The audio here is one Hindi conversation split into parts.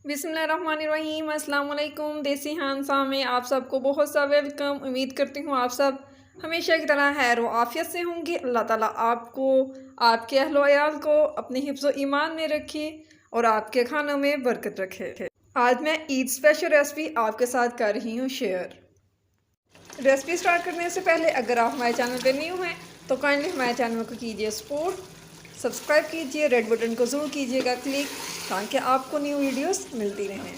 बिस्मिल्लाहिर्रहमानिर्रहीम, अस्सलाम वालेकुम। देसी हांसा में आप सबको बहुत सा वेलकम। उम्मीद करती हूँ आप सब हमेशा की तरह खैर व आफियत से होंगे। अल्लाह ताला आपको, आपके अहलो अयाल को अपने हिफ्ज़ व ईमान में रखे और आपके खानों में बरकत रखे। आज मैं ईद स्पेशल रेसिपी आपके साथ कर रही हूँ शेयर। रेसिपी स्टार्ट करने से पहले अगर आप हमारे चैनल पर न्यू हैं तो काइंडली हमारे चैनल को कीजिए सपोर्ट, सब्सक्राइब कीजिए, रेड बटन को ज़रूर कीजिएगा क्लिक ताकि आपको न्यू वीडियोस मिलती रहें।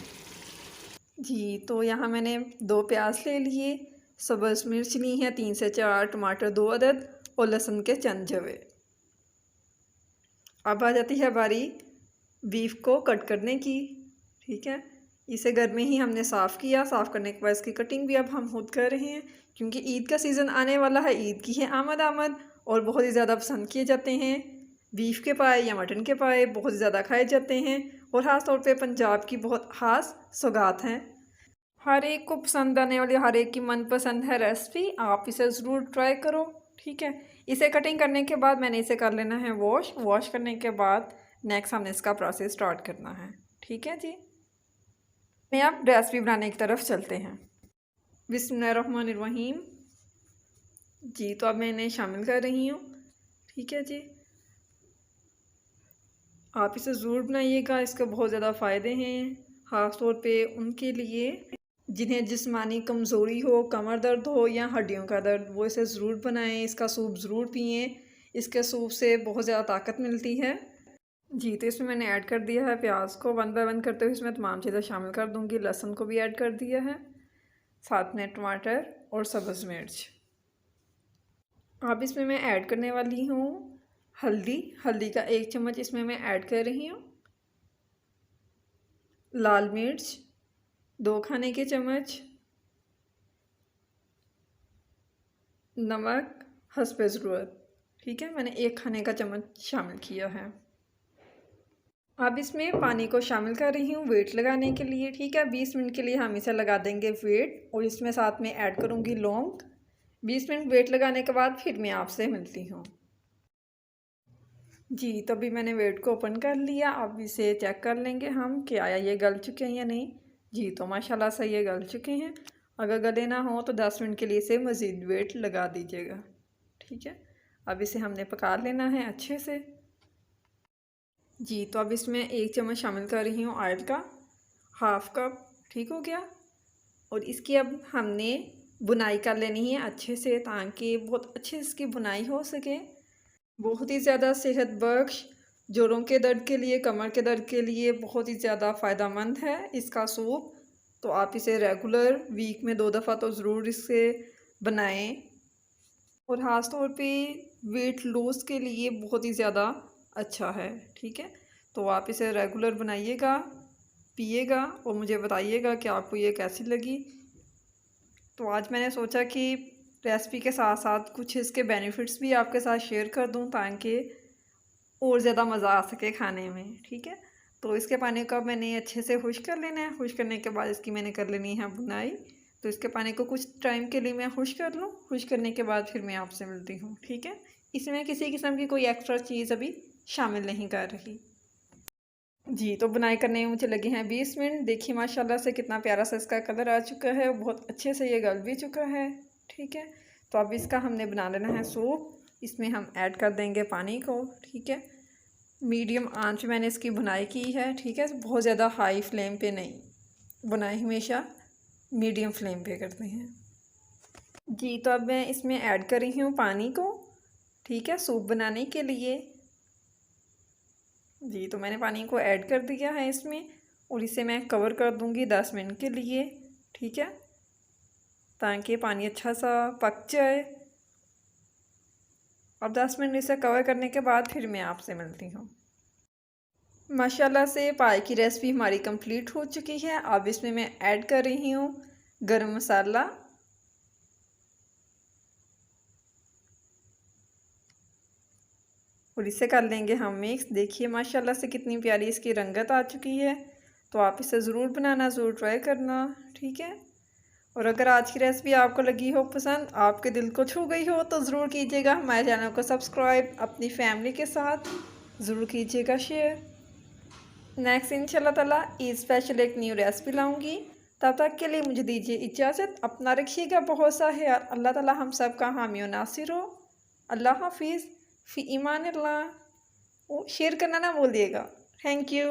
जी, तो यहाँ मैंने 2 प्याज ले लिए, सब्ज़ मिर्च ली हैं 3 से 4, टमाटर 2 अदद और लहसुन के चंद जवे। अब आ जाती है बारी बीफ को कट करने की। ठीक है, इसे घर में ही हमने साफ़ किया। साफ़ करने के बाद इसकी कटिंग भी अब हम खुद कर रहे हैं क्योंकि ईद का सीज़न आने वाला है। ईद की है आमद और बहुत ही ज़्यादा पसंद किए जाते हैं। बीफ के पाए या मटन के पाए बहुत ज़्यादा खाए जाते हैं और ख़ास तौर पे पंजाब की बहुत ख़ास सौगात हैं। हर एक को पसंद आने वाली, हर एक की मनपसंद है रेसिपी। आप इसे ज़रूर ट्राई करो। ठीक है, इसे कटिंग करने के बाद मैंने इसे कर लेना है वॉश। वॉश करने के बाद नेक्स्ट हमने इसका प्रोसेस स्टार्ट करना है। ठीक है जी, मैं अब रेसिपी बनाने की तरफ चलते हैं। बिस्मिल्लाहिर्रहमानिर्रहीम। जी, तो अब मैं इन्हें शामिल कर रही हूँ। ठीक है जी, आप इसे ज़रूर बनाइएगा, इसके बहुत ज़्यादा फ़ायदे हैं, ख़ास तौर पे उनके लिए जिन्हें जिस्मानी कमज़ोरी हो, कमर दर्द हो या हड्डियों का दर्द, वो इसे ज़रूर बनाएं। इसका सूप ज़रूर पिएं, इसके सूप से बहुत ज़्यादा ताकत मिलती है। जी, तो इसमें मैंने ऐड कर दिया है प्याज को। 1 बाय 1 करते हुए इसमें तमाम चीज़ें शामिल कर दूँगी। लहसुन को भी ऐड कर दिया है, साथ में टमाटर और सब्ज़ मिर्च। अब इसमें मैं ऐड करने वाली हूँ हल्दी। हल्दी का 1 चम्मच इसमें मैं ऐड कर रही हूँ। लाल मिर्च 2 खाने के चम्मच। नमक हस्बे ज़रूरत। ठीक है, मैंने 1 खाने का चम्मच शामिल किया है। अब इसमें पानी को शामिल कर रही हूँ वेट लगाने के लिए। ठीक है, 20 मिनट के लिए हम इसे लगा देंगे वेट और इसमें साथ में ऐड करूँगी लौंग। 20 मिनट वेट लगाने के बाद फिर मैं आपसे मिलती हूँ। जी, तभी मैंने वेट को ओपन कर लिया। अब इसे चेक कर लेंगे हम कि आया ये गल चुके हैं या नहीं। जी, तो माशाल्लाह से ये गल चुके हैं। अगर गले ना हो तो 10 मिनट के लिए इसे मज़ीद वेट लगा दीजिएगा। ठीक है, अब इसे हमने पका लेना है अच्छे से। जी, तो अब इसमें 1 चम्मच शामिल कर रही हूँ ऑयल का, हाफ़ कप। ठीक हो गया, और इसकी अब हमने बुनाई कर लेनी है अच्छे से ताकि बहुत अच्छे से इसकी बुनाई हो सके। बहुत ही ज़्यादा सेहत बख्श, जोड़ों के दर्द के लिए, कमर के दर्द के लिए बहुत ही ज़्यादा फ़ायदेमंद है इसका सूप। तो आप इसे रेगुलर वीक में 2 दफ़ा तो ज़रूर इसे बनाएं और ख़ास तौर पे वेट लॉस के लिए बहुत ही ज़्यादा अच्छा है। ठीक है, तो आप इसे रेगुलर बनाइएगा, पिएगा और मुझे बताइएगा कि आपको ये कैसी लगी। तो आज मैंने सोचा कि रेसिपी के साथ साथ कुछ इसके बेनिफिट्स भी आपके साथ शेयर कर दूं ताकि और ज़्यादा मज़ा आ सके खाने में। ठीक है, तो इसके पानी को मैंने अच्छे से खुश्क कर लेना है। खुश्क करने के बाद इसकी मैंने कर लेनी है बुनाई। तो इसके पानी को कुछ टाइम के लिए मैं खुश्क कर लूँ। खुश्क करने के बाद फिर मैं आपसे मिलती हूँ। ठीक है, इसमें किसी किस्म की कोई एक्स्ट्रा चीज़ अभी शामिल नहीं कर रही। जी, तो बुनाई करने में मुझे लगे हैं 20 मिनट। देखिए माशाल्लाह से कितना प्यारा सा इसका कलर आ चुका है, बहुत अच्छे से ये गल भी चुका है। ठीक है, तो अब इसका हमने बना लेना है सूप। इसमें हम ऐड कर देंगे पानी को। ठीक है, मीडियम आंच में मैंने इसकी बुनाई की है। ठीक है, बहुत ज़्यादा हाई फ्लेम पे नहीं, बुनाई हमेशा मीडियम फ्लेम पे करते हैं। जी, तो अब मैं इसमें ऐड कर रही हूँ पानी को। ठीक है, सूप बनाने के लिए। जी, तो मैंने पानी को ऐड कर दिया है इसमें और इसे मैं कवर कर दूंगी 10 मिनट के लिए। ठीक है, ताकि पानी अच्छा सा पक जाए। अब 10 मिनट इसे कवर करने के बाद फिर मैं आपसे मिलती हूँ। माशाल्लाह से पाए की रेसिपी हमारी कंप्लीट हो चुकी है। अब इसमें मैं ऐड कर रही हूँ गरम मसाला, और इसे कर लेंगे हम मिक्स। देखिए माशाल्लाह से कितनी प्यारी इसकी रंगत आ चुकी है। तो आप इसे ज़रूर बनाना, ज़रूर ट्राई करना। ठीक है, और अगर आज की रेसिपी आपको लगी हो पसंद, आपके दिल को छू गई हो, तो ज़रूर कीजिएगा हमारे चैनल को सब्सक्राइब, अपनी फैमिली के साथ ज़रूर कीजिएगा शेयर। नेक्स्ट इंशाल्लाह ताला ईद स्पेशल एक न्यू रेसिपी लाऊंगी। तब तक के लिए मुझे दीजिए इजाज़त। अपना रखिएगा बहुत सा है। अल्लाह ताला हम सब का हामी और नासिर हो। अल्लाह हाफिज़ फ़ी ईमान अल्लाह। शेयर करना ना भूलिएगा। Thank you.